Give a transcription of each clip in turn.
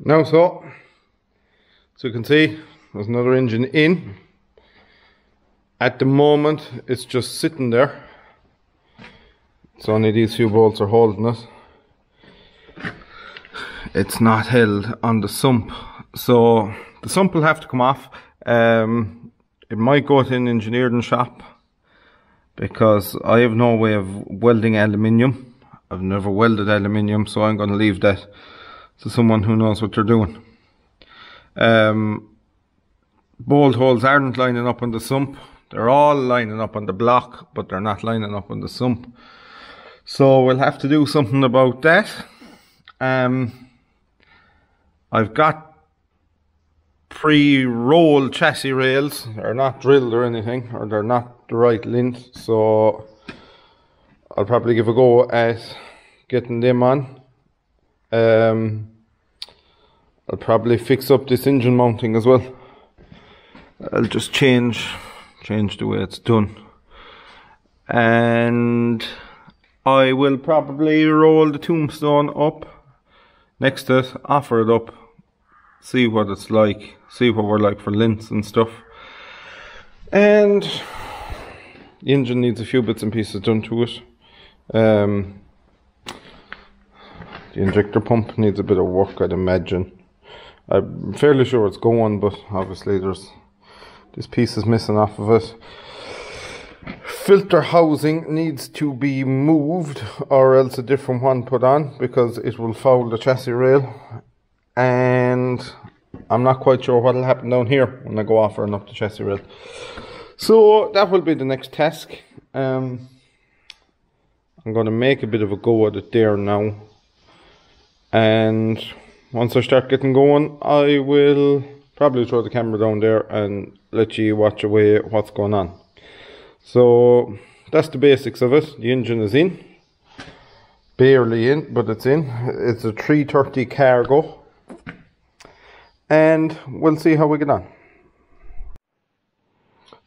Now so you can see there's another engine in. At the moment it's just sitting there. It's only these few bolts are holding it. It's not held on the sump, so the sump will have to come off. It might go to an engineering shop because I have no way of welding aluminium. I've never welded aluminium, so I'm going to leave that to someone who knows what they're doing. Bolt holes aren't lining up on the sump. They're all lining up on the block, but they're not lining up on the sump. So we'll have to do something about that. I've got pre-rolled chassis rails. They're not drilled or anything, or they're not the right length, so I'll probably give a go at getting them on. I'll probably fix up this engine mounting as well. I'll just change the way it's done, and I will probably roll the tombstone up next to it, offer it up, see what it's like, see what we're like for lengths and stuff. And the engine needs a few bits and pieces done to it. The injector pump needs a bit of work, I'd imagine. I'm fairly sure it's going, but obviously there's this piece is missing off of it. Filter housing needs to be moved, or else a different one put on, because it will foul the chassis rail. And I'm not quite sure what will happen down here when I go offering up the chassis rail. So that will be the next task. I'm going to make a bit of a go at it there now, and once I start getting going, I will probably throw the camera down there and let you watch away what's going on. So that's the basics of it. The engine is in, barely in, but it's in. It's a 330 cargo, and we'll see how we get on.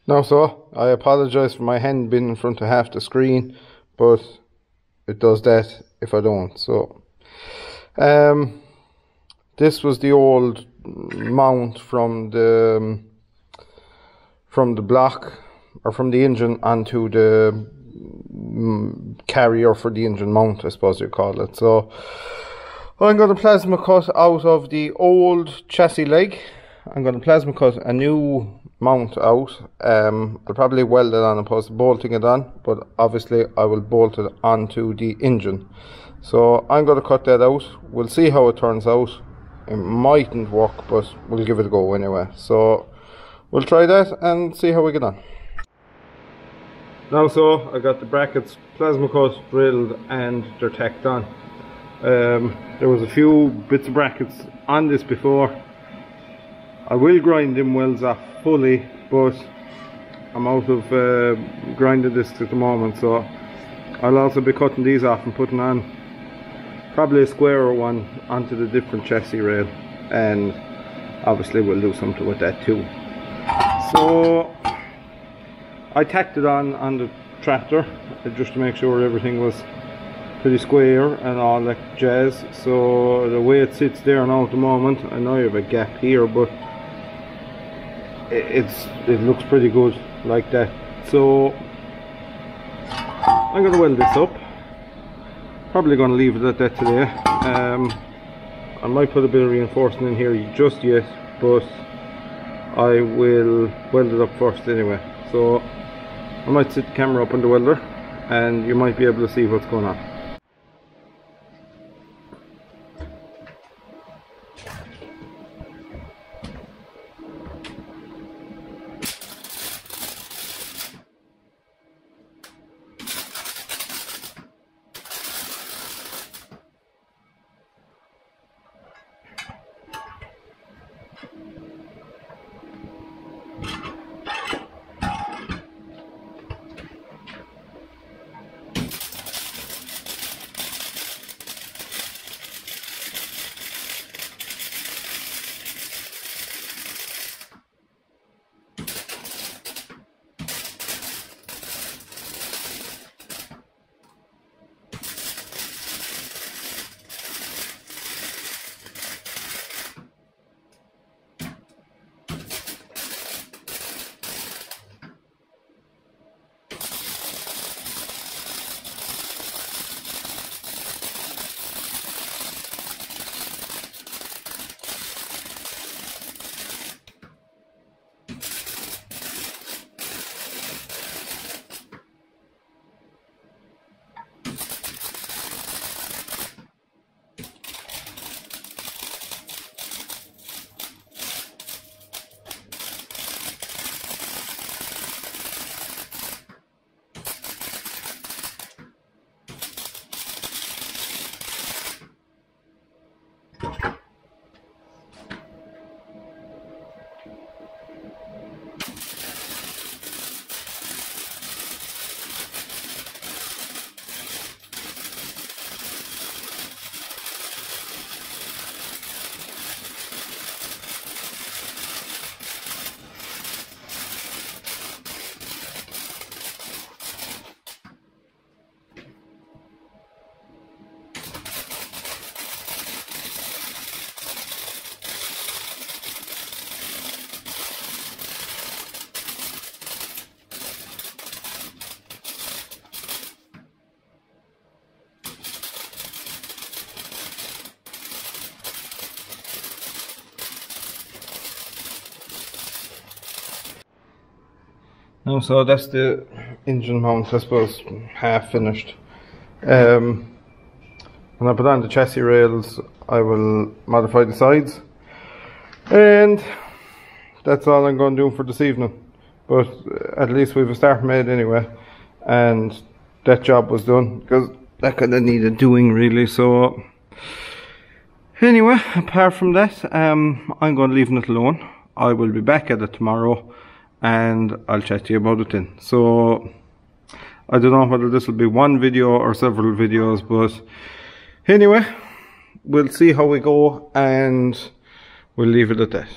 Now so, I apologise for my hand being in front of half the screen, but it does that if I don't. So this was the old mount from the block, or from the engine onto the carrier for the engine mount, I suppose you call it. So I'm going to plasma cut out of the old chassis leg. I'm going to plasma cut a new mount out. I'll probably weld it on opposed to bolting it on, but obviously I will bolt it onto the engine. So I'm going to cut that out. We'll see how it turns out. It mightn't work, but we'll give it a go anyway. So we'll try that and see how we get on. Now so, I got the brackets plasma cut, drilled, and they're tacked on. There was a few bits of brackets on this before. I will grind them welds off fully, but I'm out of grinding discs at the moment, so I'll also be cutting these off and putting on probably a squarer one onto the different chassis rail, and obviously we'll do something with that too. So I tacked it on the tractor just to make sure everything was pretty square and all that jazz. So the way it sits there now at the moment, I know you have a gap here, but it looks pretty good like that. So I'm going to weld this up. Probably going to leave it at that today. I might put a bit of reinforcement in here just yet, but I will weld it up first anyway. So I might set the camera up on the welder and you might be able to see what's going on. Now, so that's the engine mount, I suppose, half finished. When I put on the chassis rails, I will modify the sides, and that's all I'm going to do for this evening. But at least we've a start made anyway, and that job was done, because that kind of needed doing really. So anyway, apart from that, I'm going to leave it alone. I will be back at it tomorrow, and I'll chat to you about it then. So I don't know whether this will be one video or several videos, but anyway, we'll see how we go, and we'll leave it at that.